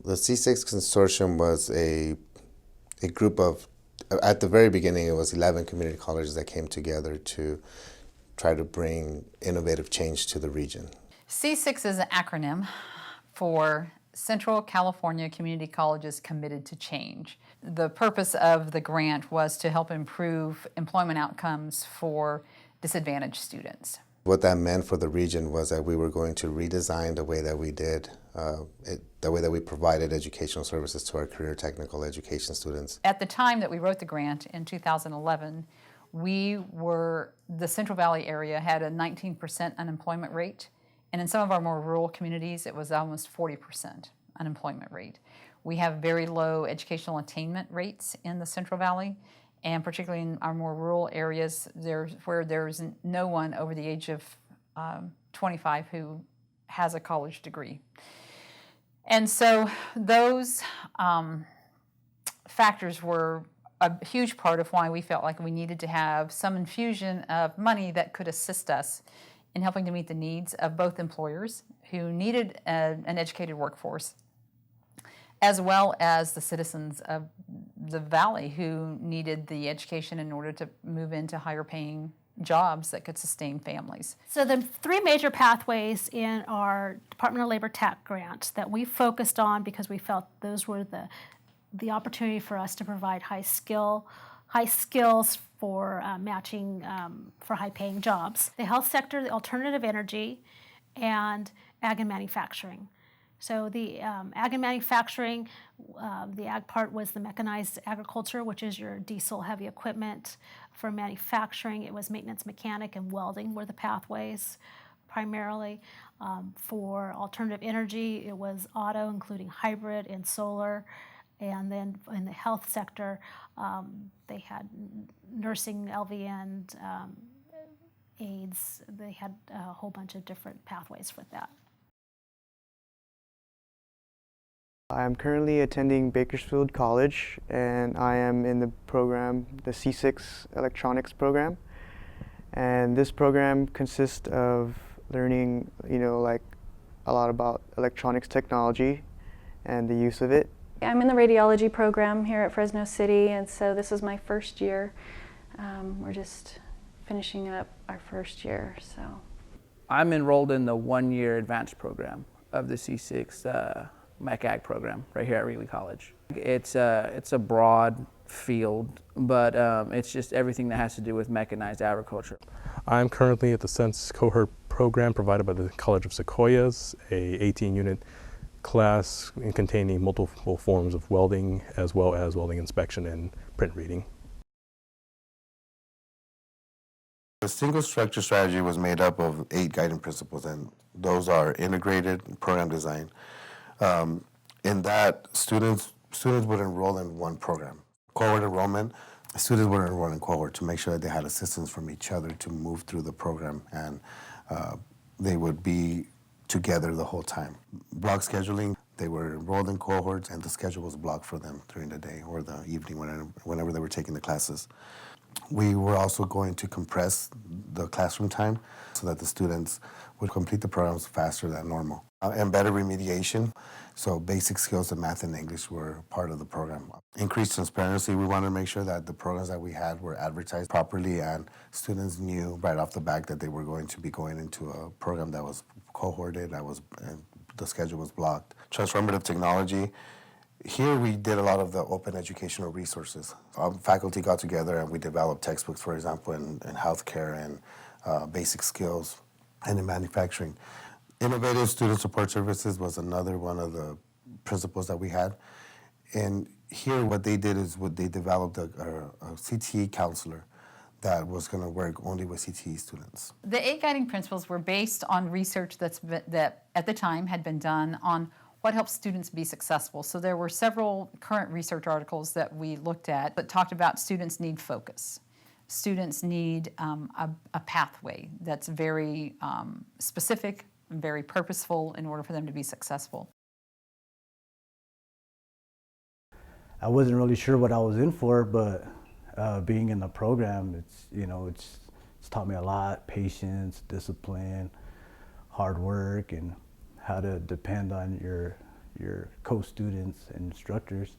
The C6 Consortium was a group of, at the very beginning, it was 11 community colleges that came together to try to bring innovative change to the region. C6 is an acronym for Central California Community Colleges Committed to Change. The purpose of the grant was to help improve employment outcomes for disadvantaged students. What that meant for the region was that we were going to redesign the way that we did, the way that we provided educational services to our career technical education students. At the time that we wrote the grant in 2011, the Central Valley area had a 19% unemployment rate, and in some of our more rural communities, it was almost 40% unemployment rate. We have very low educational attainment rates in the Central Valley, and particularly in our more rural areas, where there's no one over the age of 25 who has a college degree. And so those factors were a huge part of why we felt like we needed to have some infusion of money that could assist us in helping to meet the needs of both employers who needed an educated workforce, as well as the citizens of the Valley who needed the education in order to move into higher paying jobs that could sustain families. So the three major pathways in our Department of Labor TAC grant that we focused on, because we felt those were the opportunity for us to provide high skills for matching for high-paying jobs. The health sector, the alternative energy, and ag and manufacturing. So the ag and manufacturing, the ag part was the mechanized agriculture, which is your diesel heavy equipment. For manufacturing, it was maintenance mechanic and welding were the pathways primarily. For alternative energy, it was auto, including hybrid and solar. And then in the health sector, they had nursing, LVN, AIDS. They had a whole bunch of different pathways with that. I'm currently attending Bakersfield College, and I am in the program, the C6 Electronics program. And this program consists of learning, like a lot about electronics technology and the use of it. I'm in the radiology program here at Fresno City, and so this is my first year. We're just finishing up our first year, so. I'm enrolled in the one-year advanced program of the C6 Mech Ag program right here at Reilly College. It's a broad field, but it's just everything that has to do with mechanized agriculture. I'm currently at the Sense Cohort program provided by the College of Sequoias, a 18-unit class containing multiple forms of welding, as well as welding inspection and print reading. The single structure strategy was made up of 8 guiding principles, and those are integrated program design. In that, students would enroll in one program. Cohort enrollment, students would enroll in cohort to make sure that they had assistance from each other to move through the program, and they would be together the whole time. Block scheduling, they were enrolled in cohorts, and the schedule was blocked for them during the day or the evening whenever they were taking the classes. We were also going to compress the classroom time so that the students would complete the programs faster than normal. Embedded remediation, so basic skills of math and English were part of the program. Increased transparency, we wanted to make sure that the programs that we had were advertised properly and students knew right off the bat that they were going to be going into a program that was cohorted, the schedule was blocked. Transformative technology, here we did a lot of the open educational resources. Faculty got together and we developed textbooks, for example, in healthcare and basic skills and in manufacturing. Innovative student support services was another one of the principles that we had. And here what they did is they developed a CTE counselor that was going to work only with CTE students. The 8 guiding principles were based on research that at the time had been done on what helps students be successful. So there were several current research articles that we looked at that talked about students need focus. Students need a pathway that's very specific, very purposeful in order for them to be successful. I wasn't really sure what I was in for, but being in the program, it's taught me a lot: patience, discipline, hard work, and how to depend on your your co-students and instructors.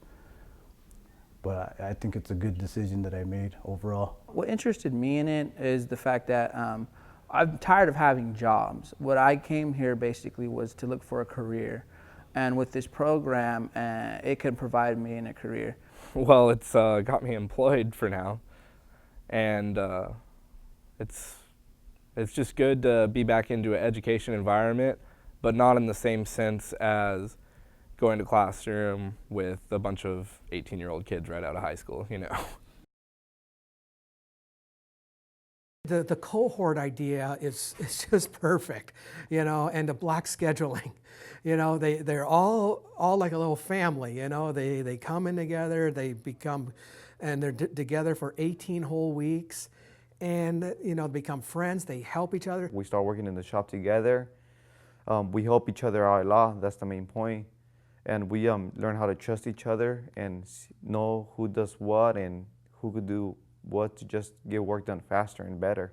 But I think it's a good decision that I made overall. What interested me in it is the fact that I'm tired of having jobs. What I came here basically was to look for a career. And with this program, it can provide me in a career. Well, it's got me employed for now. And it's just good to be back into an education environment, but not in the same sense as going to classroom with a bunch of 18-year-old kids right out of high school, you know. The cohort idea is just perfect, you know, and the block scheduling, you know, they're all like a little family, you know, they come in together, they become, and they're together for 18 whole weeks, and, you know, become friends, they help each other. We start working in the shop together. We help each other out a lot, that's the main point. And we learn how to trust each other and know who does what and who could do what to just get work done faster and better.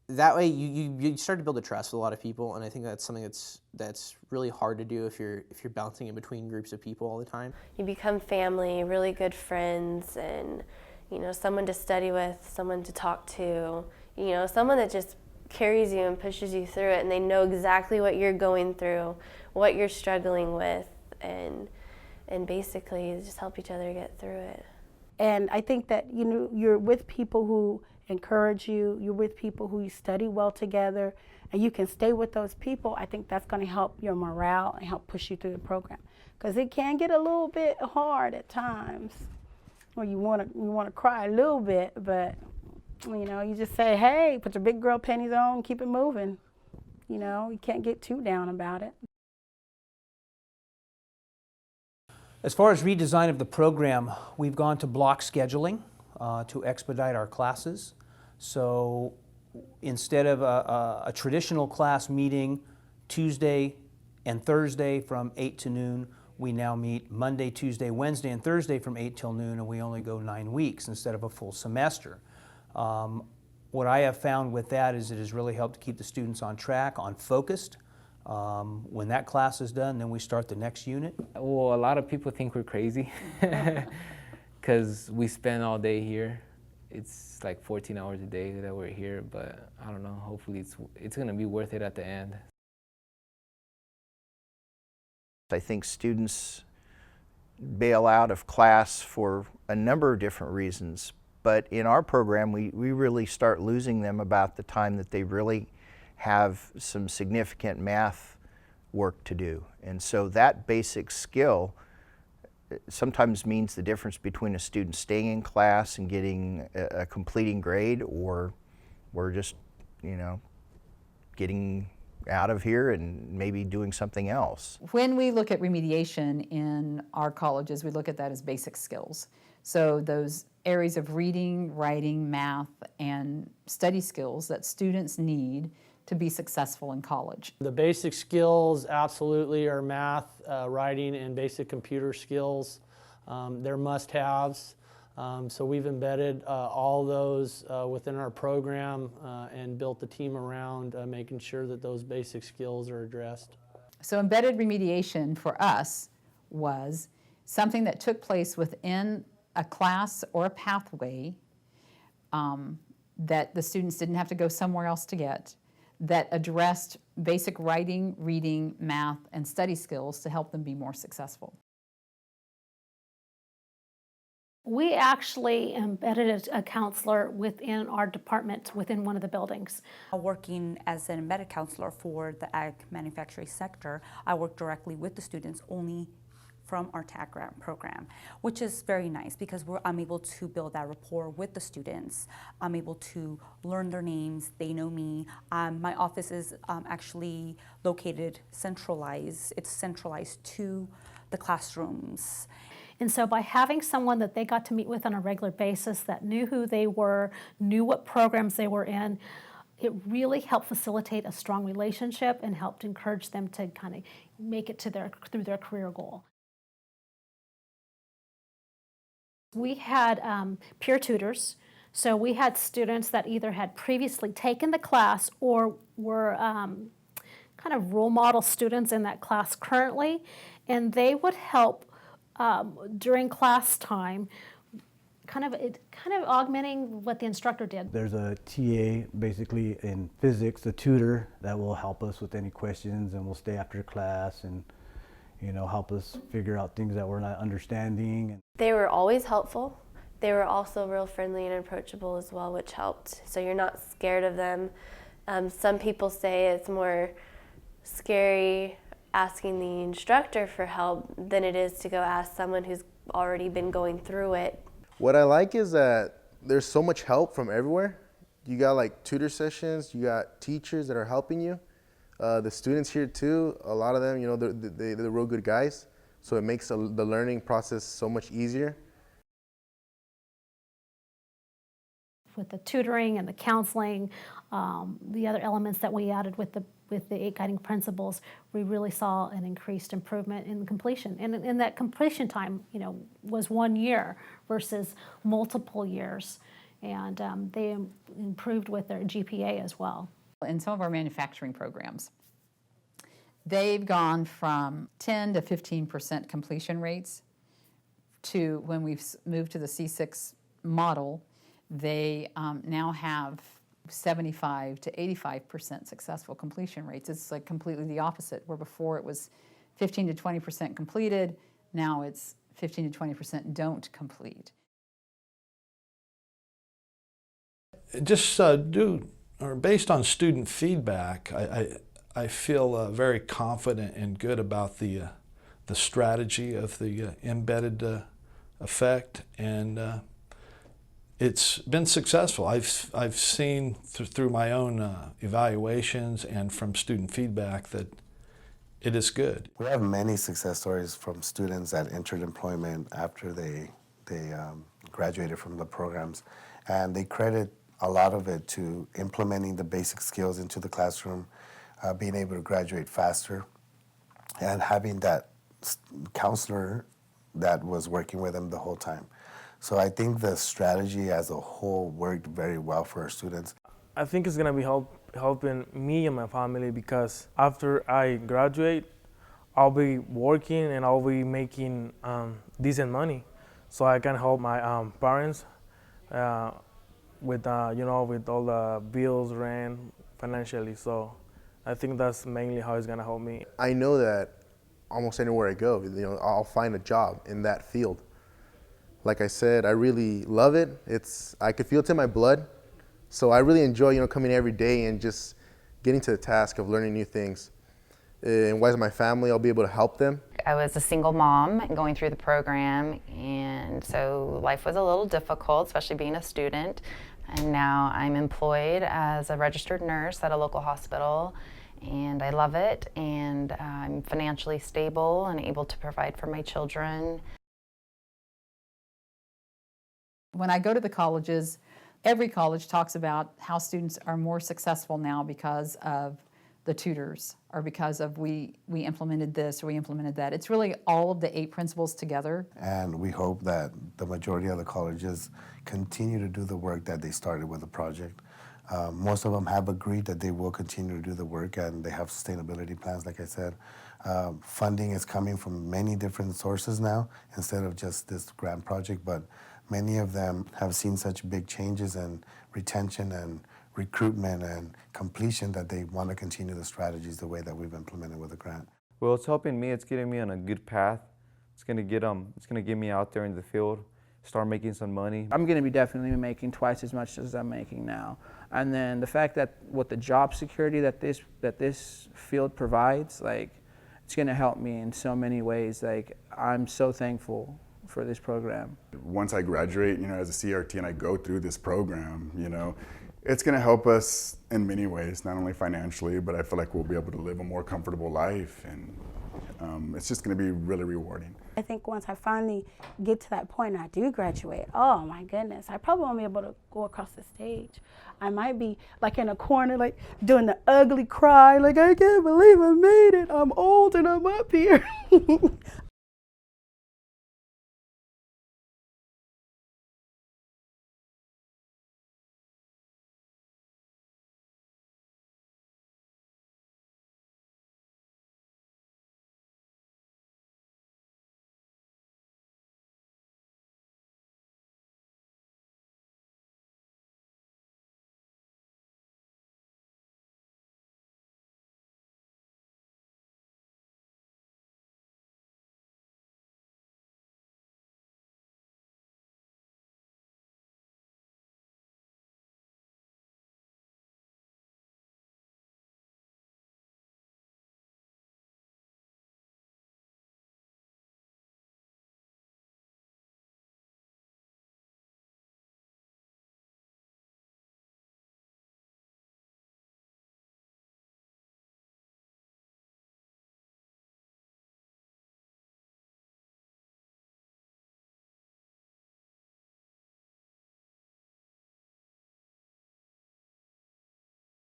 That way you start to build a trust with a lot of people, and I think that's something that's really hard to do if you're bouncing in between groups of people all the time. You become family, really good friends, and you know, someone to study with, someone to talk to, you know, someone that just carries you and pushes you through it, and they know exactly what you're going through, what you're struggling with, and basically you just help each other get through it. And I think that, you know, you're with people who encourage you, you're with people who you study well together, and you can stay with those people. I think that's going to help your morale and help push you through the program. Because it can get a little bit hard at times, or you want to cry a little bit, but, you know, you just say, hey, put your big girl panties on, keep it moving. You know, you can't get too down about it. As far as redesign of the program, we've gone to block scheduling to expedite our classes. So instead of a traditional class meeting Tuesday and Thursday from 8 to noon, we now meet Monday, Tuesday, Wednesday, and Thursday from 8 till noon, and we only go 9 weeks instead of a full semester. What I have found with that is it has really helped to keep the students on track, focused. When that class is done, then we start the next unit. Well, a lot of people think we're crazy because we spend all day here. It's like 14 hours a day that we're here, but I don't know, hopefully it's going to be worth it at the end. I think students bail out of class for a number of different reasons, but in our program we really start losing them about the time that they really have some significant math work to do. And so that basic skill sometimes means the difference between a student staying in class and getting a completing grade, or we're just, you know, getting out of here and maybe doing something else. When we look at remediation in our colleges, we look at that as basic skills. So those areas of reading, writing, math, and study skills that students need to be successful in college. The basic skills absolutely are math, writing, and basic computer skills. They're must-haves. So we've embedded all those within our program and built the team around making sure that those basic skills are addressed. So embedded remediation for us was something that took place within a class or a pathway that the students didn't have to go somewhere else to get, that addressed basic writing, reading, math, and study skills to help them be more successful. We actually embedded a counselor within our department, within one of the buildings. Working as an embedded counselor for the ag manufacturing sector, I work directly with the students only from our TAG grant program, which is very nice because I'm able to build that rapport with the students. I'm able to learn their names, they know me. My office is actually located centralized. It's centralized to the classrooms. And so by having someone that they got to meet with on a regular basis that knew who they were, knew what programs they were in, it really helped facilitate a strong relationship and helped encourage them to kind of make it to through their career goal. We had peer tutors. So we had students that either had previously taken the class or were kind of role model students in that class currently, and they would help during class time, kind of augmenting what the instructor did. There's a TA basically in physics, a tutor that will help us with any questions, and will stay after class and help us figure out things that we're not understanding. They were always helpful. They were also real friendly and approachable as well, which helped. So you're not scared of them. Some people say it's more scary asking the instructor for help than it is to go ask someone who's already been going through it. What I like is that there's so much help from everywhere. You got like tutor sessions, you got teachers that are helping you. The students here too, a lot of them, they're real good guys. So it makes the learning process so much easier. With the tutoring and the counseling, the other elements that we added with the 8 guiding principles, we really saw an increased improvement in completion. And that completion time, was 1 year versus multiple years. And they improved with their GPA as well. In some of our manufacturing programs, they've gone from 10 to 15% completion rates to, when we've moved to the C6 model, they now have 75 to 85% successful completion rates. It's like completely the opposite, where before it was 15 to 20% completed, now it's 15 to 20% don't complete. Just based on student feedback, I feel very confident and good about the strategy of the embedded effect, and it's been successful. I've seen through my own evaluations and from student feedback that it is good. We have many success stories from students that entered employment after they graduated from the programs, and they credit a lot of it to implementing the basic skills into the classroom, being able to graduate faster, and having that counselor that was working with them the whole time. So I think the strategy as a whole worked very well for our students. I think it's going to be helping me and my family, because after I graduate, I'll be working and I'll be making decent money, so I can help my parents with with all the bills, rent, financially. So I think that's mainly how it's going to help me. I know that almost anywhere I go, I'll find a job in that field. Like I said, I really love it. I could feel it in my blood. So I really enjoy, coming every day and just getting to the task of learning new things. And wise my family, I'll be able to help them. I was a single mom going through the program, and so life was a little difficult, especially being a student. And now I'm employed as a registered nurse at a local hospital, and I love it, and I'm financially stable and able to provide for my children. When I go to the colleges, every college talks about how students are more successful now because of the tutors, or because of we implemented this or we implemented that. It's really all of the 8 principles together. And we hope that the majority of the colleges continue to do the work that they started with the project. Most of them have agreed that they will continue to do the work, and they have sustainability plans, like I said. Funding is coming from many different sources now, instead of just this grant project, but many of them have seen such big changes in retention and recruitment and completion that they want to continue the strategies the way that we've implemented with the grant. Well, it's helping me. It's getting me on a good path. It's gonna get me out there in the field, start making some money. I'm going to be definitely making twice as much as I'm making now. And then the fact that with the job security that this field provides, it's going to help me in so many ways. I'm so thankful for this program. Once I graduate, as a CRT, and I go through this program, it's going to help us in many ways, not only financially, but I feel like we'll be able to live a more comfortable life, and it's just going to be really rewarding. I think once I finally get to that point and I do graduate, oh my goodness, I probably won't be able to go across the stage. I might be in a corner, doing the ugly cry, I can't believe I made it. I'm old and I'm up here.